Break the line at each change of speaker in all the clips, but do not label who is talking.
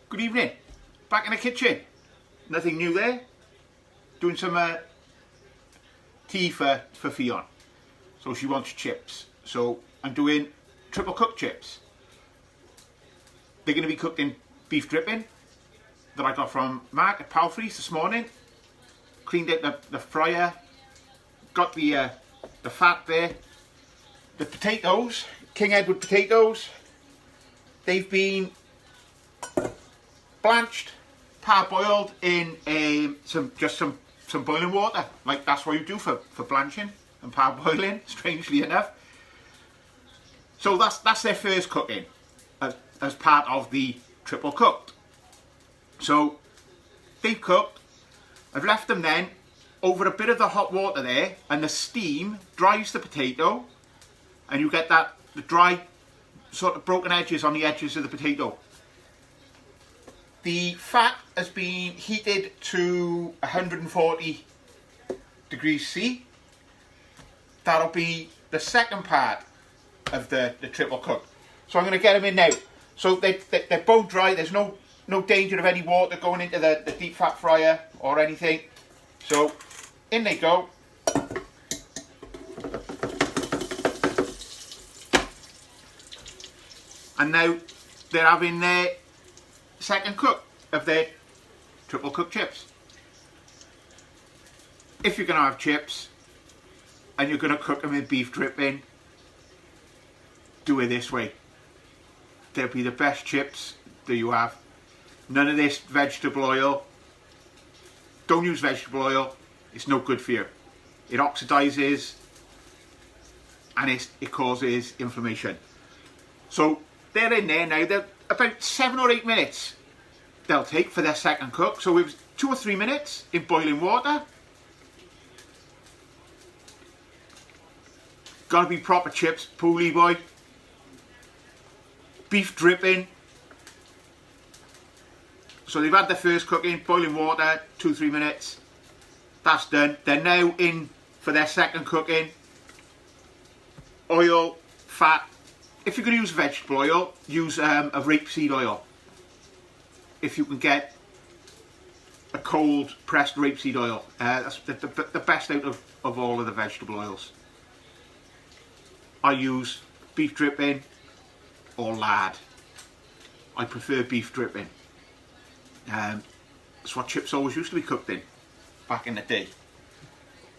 Good evening. Back in the kitchen. Nothing new there. Doing some tea for Fiona. So she wants chips. So I'm doing triple cooked chips. They're going to be cooked in beef dripping that I got from Mark at Palfrey's this morning. Cleaned out the fryer. Got the fat there. The potatoes, King Edward potatoes, they've been blanched, parboiled in some boiling water. Like that's what you do for blanching and parboiling, strangely enough. So that's their first cooking as part of the triple cooked. So they've cooked. I've left them then over a bit of the hot water there, and the steam dries the potato, and you get the dry sort of broken edges on the edges of the potato. The fat has been heated to 140 degrees C. That'll be the second part of the triple cook. So I'm going to get them in now. So they're bone dry. There's no danger of any water going into the deep fat fryer or anything. So in they go. And now they're having their second cook of their triple cooked chips. If you're going to have chips and you're going to cook them in beef dripping, do it this way. They'll be the best chips that you have. None of this vegetable oil. Don't use vegetable oil. It's no good for you. It oxidizes and it causes inflammation. So they're in there now. They're about 7 or 8 minutes they'll take for their second cook. So it was 2 or 3 minutes in boiling water. Gotta be proper chips, Poolie boy. Beef dripping. So they've had their first cooking, boiling water, 2-3 minutes. That's done. They're now in for their second cooking. Oil, fat. If you're going to use vegetable oil, use a rapeseed oil. If you can get a cold pressed rapeseed oil. That's the best out of all of the vegetable oils. I use beef dripping or lard. I prefer beef dripping. That's what chips always used to be cooked in back in the day.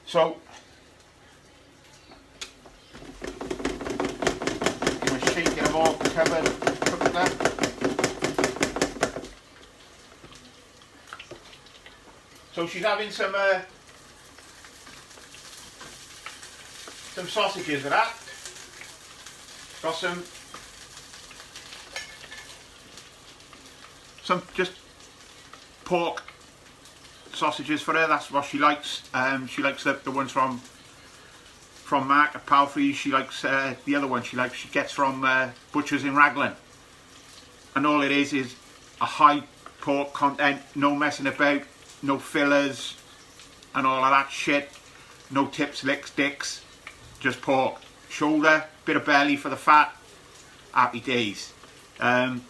So shaking them all covered, cooked them. So she's having some sausages of that. Got some just pork sausages for her. That's what she likes. She likes the ones from Mark at Palfrey's. She likes the other one she gets from Butchers in Raglan. And all it is a high pork content, no messing about, no fillers and all of that shit. No tips, licks, dicks, just pork. Shoulder, bit of belly for the fat, happy days. By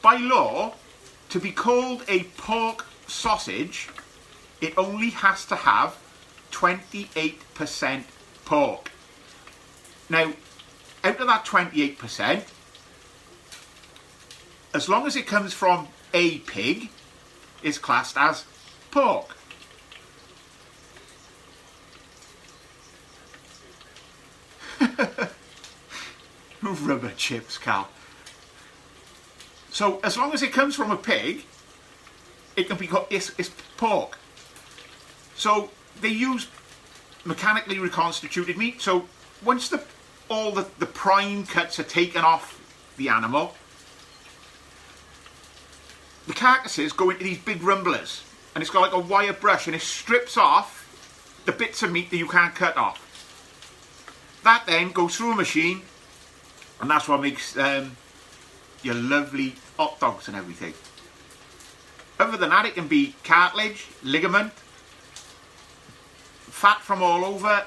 law, to be called a pork sausage, it only has to have 28% pork. Now, out of that 28%, as long as it comes from a pig, it's classed as pork. Rubber chips, Cal. So as long as it comes from a pig, it can be called, it's pork. So they use mechanically reconstituted meat. So once all the prime cuts are taken off the animal, the carcasses go into these big rumblers, and it's got like a wire brush, and it strips off the bits of meat that you can't cut off. That then goes through a machine, and that's what makes your lovely hot dogs and everything. Other than that, it can be cartilage, ligament, fat from all over,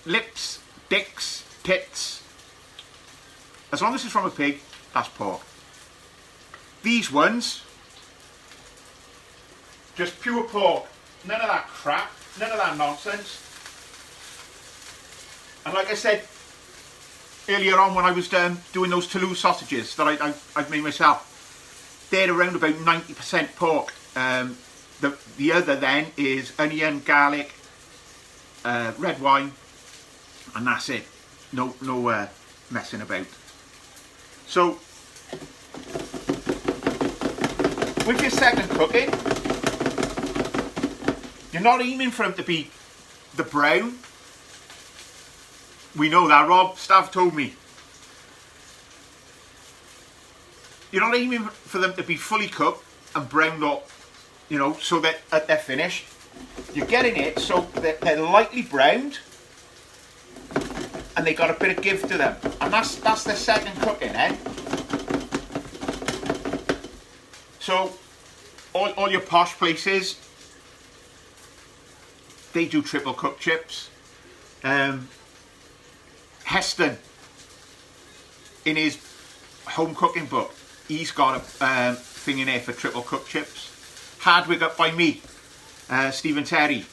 lips, dicks, tits. As long as it's from a pig, that's pork. these ones, just pure pork, none of that crap, none of that nonsense. And like I said earlier on when I was doing those Toulouse sausages that I've made myself, they're around about 90% pork. The other then is onion, garlic, red wine, and that's it. No messing about. So with your second cooking, you're not aiming for them to be the brown. We know that, Rob. Stav told me. You're not aiming for them to be fully cooked and browned up, you know, so that they're finished. You're getting it so that they're lightly browned and they got a bit of give to them. And that's the second cooking, eh? So all your posh places, they do triple cooked chips. Heston, in his home cooking book, he's got a thing in there for triple cooked chips. Hardwick Up by Me, Stephen Terry,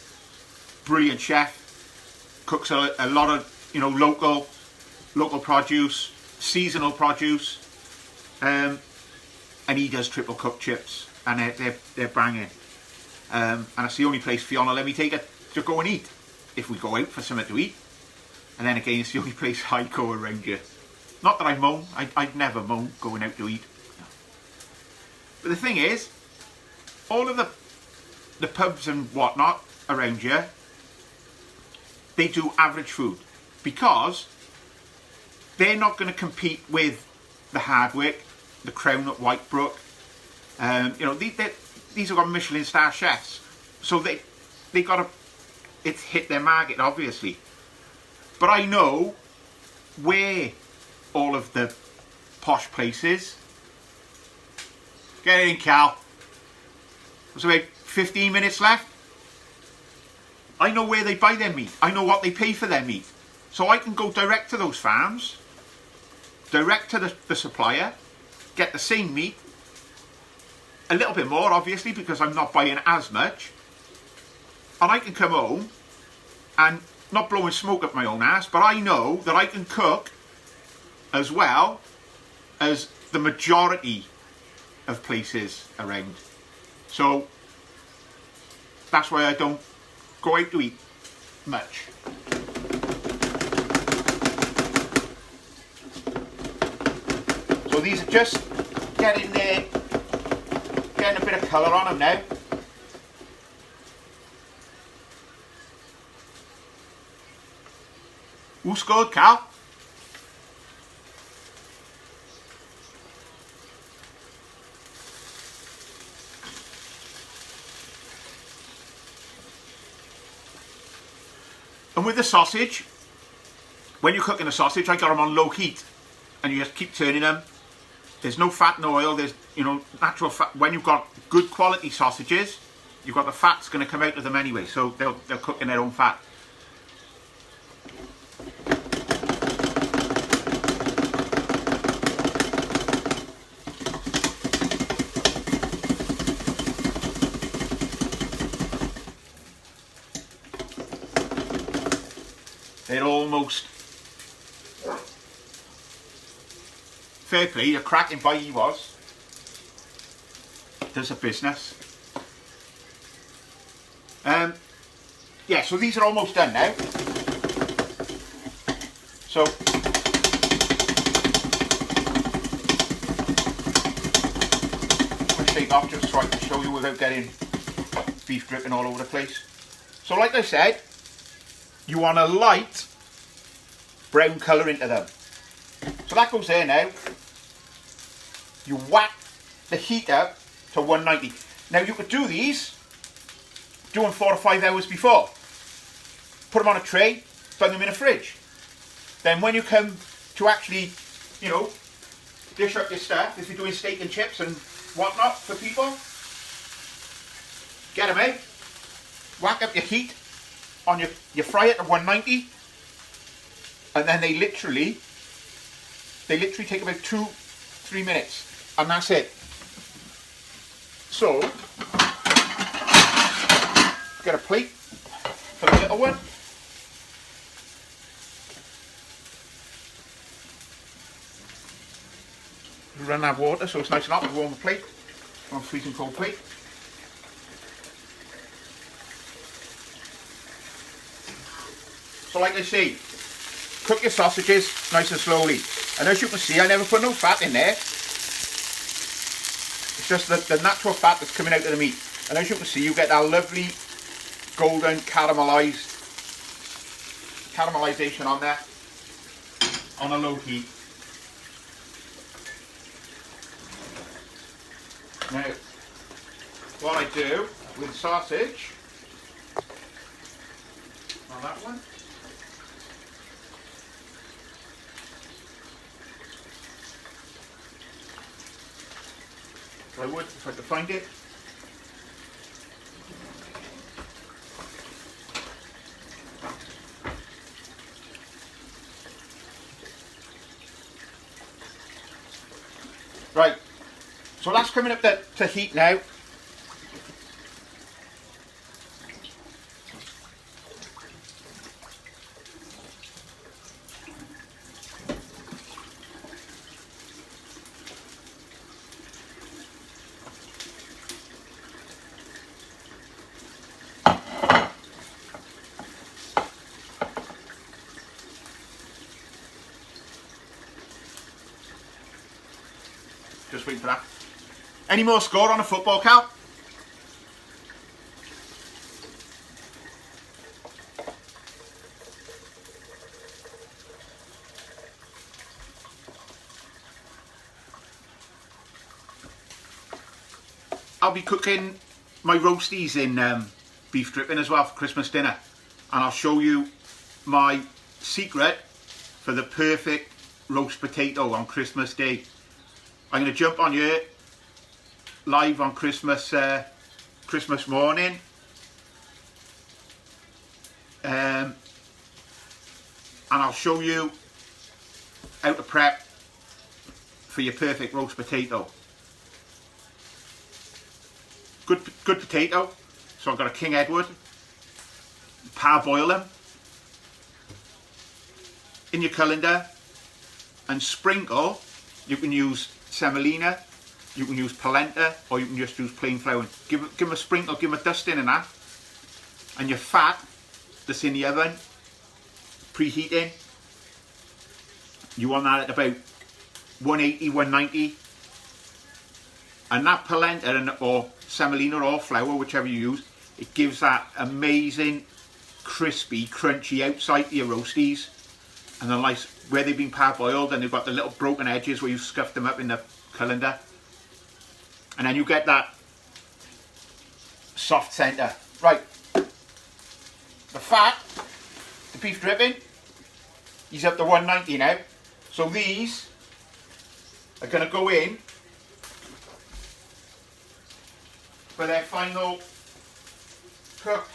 brilliant chef, cooks a lot of, you know, local produce, seasonal produce, and he does triple cooked chips, and they're banging. And it's the only place Fiona let me take her to go and eat if we go out for something to eat. And then again, it's the only place I go around here. Not that I moan, I'd never moan going out to eat. But the thing is, all of the pubs and whatnot around here, they do average food because they're not going to compete with the Hardwick, the Crown at Whitebrook. You know, these have got Michelin star chefs, so they got to hit their market, obviously. But I know where all of the posh places. Get in, Cal. There's about 15 minutes left. I know where they buy their meat. I know what they pay for their meat. So I can go direct to those farms, direct to the supplier, get the same meat, a little bit more obviously because I'm not buying as much, and I can come home and not blowing smoke up my own ass, but I know that I can cook as well as the majority of places around. So that's why I don't go out to eat much. So these are just getting a bit of colour on them now. Who's scored, Cal? And with the sausage, when you're cooking a sausage, I got them on low heat, and you just keep turning them. There's no fat, no oil. There's, you know, natural fat. When you've got good quality sausages, you've got the fat's going to come out of them anyway, so they'll cook in their own fat. They're almost fair play, a cracking bite he was. Does a business. Yeah, so these are almost done now. So I'm going to shake off just so I can show you without getting beef dripping all over the place. So like I said, you want a light brown colour into them. So that goes there now. You whack the heat up to 190. Now you could do these, do them 4 or 5 hours before. Put them on a tray, bung them in a fridge. Then when you come to actually, you know, dish up your stuff, if you're doing steak and chips and whatnot for people, get them out, whack up your heat, on you fry it at 190, and then they literally take about 2-3 minutes, and that's it. So, get a plate for the little one. Run that water so it's nice and hot. Warm the plate on a freezing cold plate. So like I say, cook your sausages nice and slowly. And as you can see, I never put no fat in there. It's just the natural fat that's coming out of the meat. And as you can see, you get that lovely golden caramelization on there on a low heat. Now, what I do with sausage on that one, I would if I could find it. Right, so that's coming up to heat now. Just wait for that. Any more score on a football, Cal? I'll be cooking my roasties in beef dripping as well for Christmas dinner, and I'll show you my secret for the perfect roast potato on Christmas Day. I'm going to jump on here live on Christmas morning, and I'll show you how to prep for your perfect roast potato. Good potato. So I've got a King Edward. Parboil them in your colander and sprinkle. You can use semolina, you can use polenta, or you can just use plain flour. Give them a sprinkle, give them a dusting and that. And your fat that's in the oven, preheating, you want that at about 180, 190. And that polenta or semolina or flour, whichever you use, it gives that amazing crispy, crunchy outside to your roasties. And then like where they've been parboiled and they've got the little broken edges where you scuffed them up in the colander. And then you get that soft centre. Right, the fat, the beef dripping, he's up to 190 now. So these are going to go in for their final cook.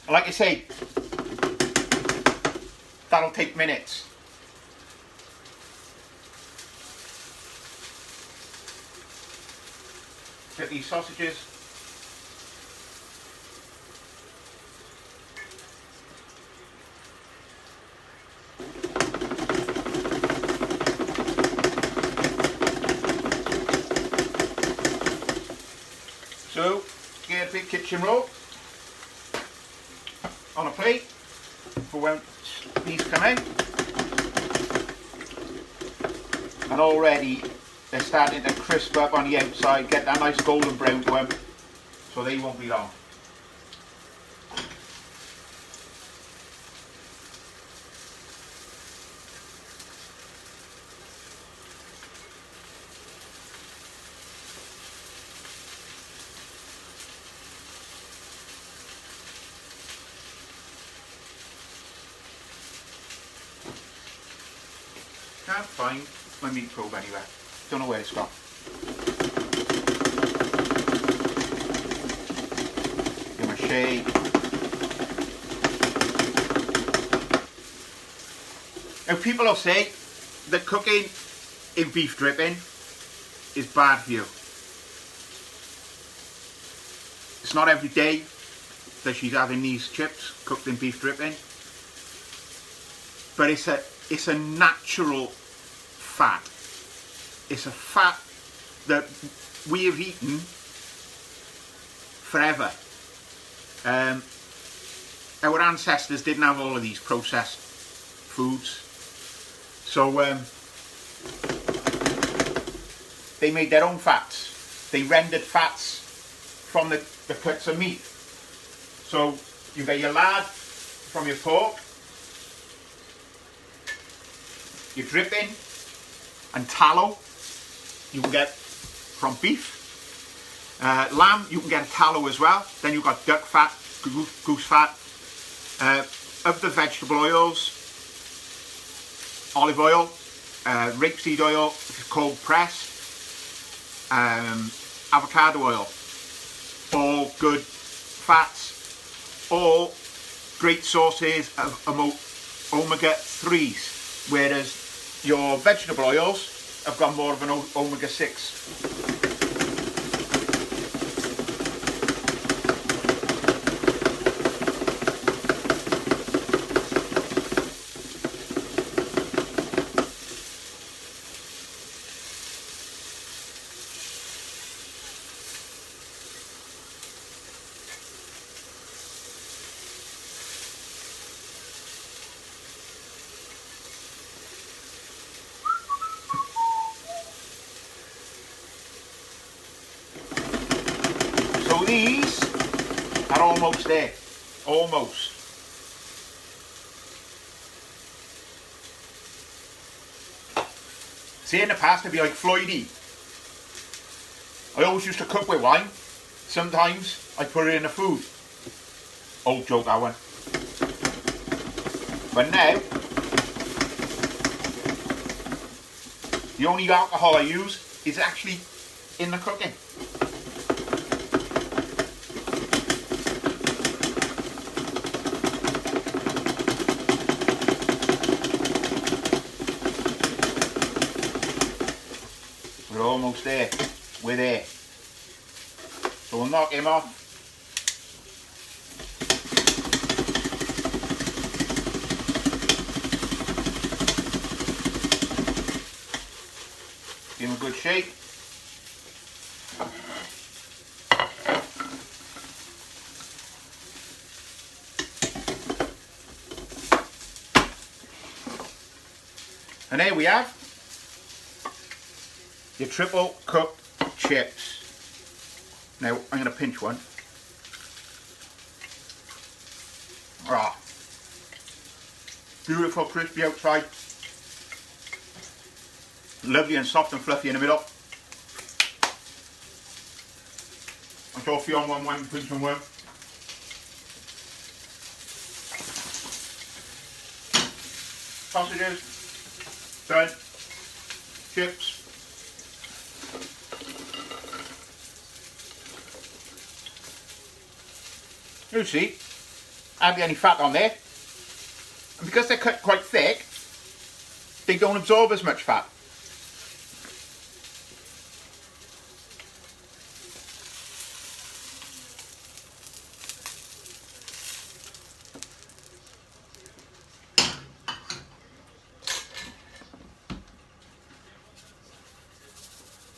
And like I say, that'll take minutes. Get these sausages. So, get a big kitchen roll on a plate for when these come in. And already they're starting to crisp up on the outside, get that nice golden brown to them, so they won't be long. Can't find my meat probe anywhere. Don't know where it's gone. Give him a shake. Now people will say that cooking in beef dripping is bad for you. It's not every day that she's having these chips cooked in beef dripping, but it's a natural fat. It's a fat that we have eaten forever. Our ancestors didn't have all of these processed foods, so they made their own fats. They rendered fats from the cuts of meat. So you get your lard from your pork, your dripping and tallow you can get from beef. Lamb, you can get a tallow as well. Then you've got duck fat, goose fat. Of the vegetable oils, olive oil, rapeseed oil, cold pressed, avocado oil, all good fats, all great sources of omega-3s, whereas your vegetable oils have got more of an omega-6. So these are almost there, almost. See, in the past I'd be like Floydie. I always used to cook with wine. Sometimes I put it in the food. Old joke that one. But now, the only alcohol I use is actually in the cooking. We're almost there. We're there. So we'll knock him off. Give him a good shake. And there we have your triple cooked chips. Now I'm going to pinch one. Ah, beautiful crispy outside, lovely and soft and fluffy in the middle. I'm sure Fionn won't mind pinching one. Sausages, done, chips. You see, hardly any fat on there, and because they're cut quite thick, they don't absorb as much fat.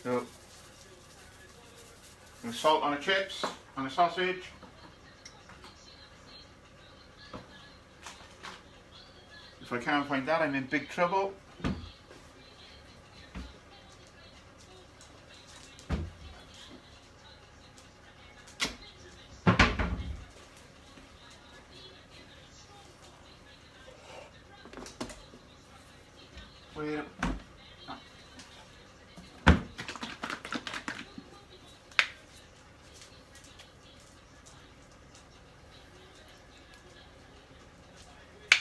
So, the salt on the chips, on the sausage. If I can't find that, I'm in big trouble. Wait.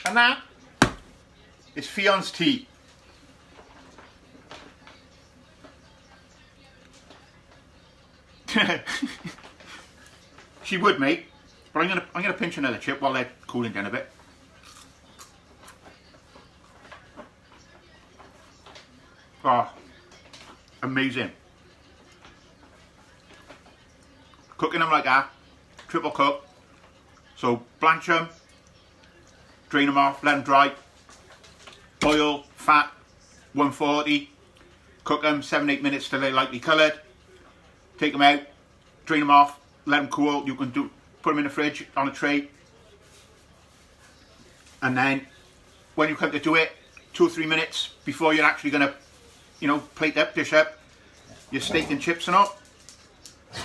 And that is Fionn's tea. She would, mate, but I'm gonna pinch another chip while they're cooling down a bit. Oh, amazing. Cooking them like that, triple cook. So blanch them, drain them off, let them dry. Oil, fat, 140. Cook them 7-8 minutes till they're lightly coloured. Take them out, drain them off, let them cool. You can put them in the fridge on a tray. And then when you come to do it, 2 or 3 minutes before you're actually going to, you know, plate up, dish up your steak and chips and all.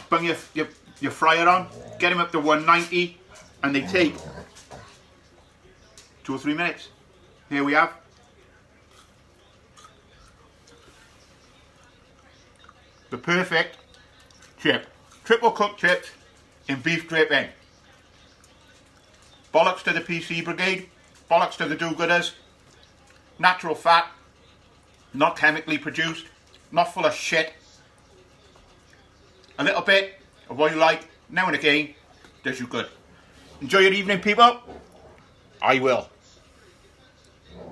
Bung your fryer on, get them up to 190, and they take 2 or 3 minutes. Here we have the perfect chip. Triple cooked chips in beef draping. Bollocks to the PC Brigade, bollocks to the do-gooders. Natural fat, not chemically produced, not full of shit. A little bit of what you like, now and again, does you good. Enjoy your evening, people. I will.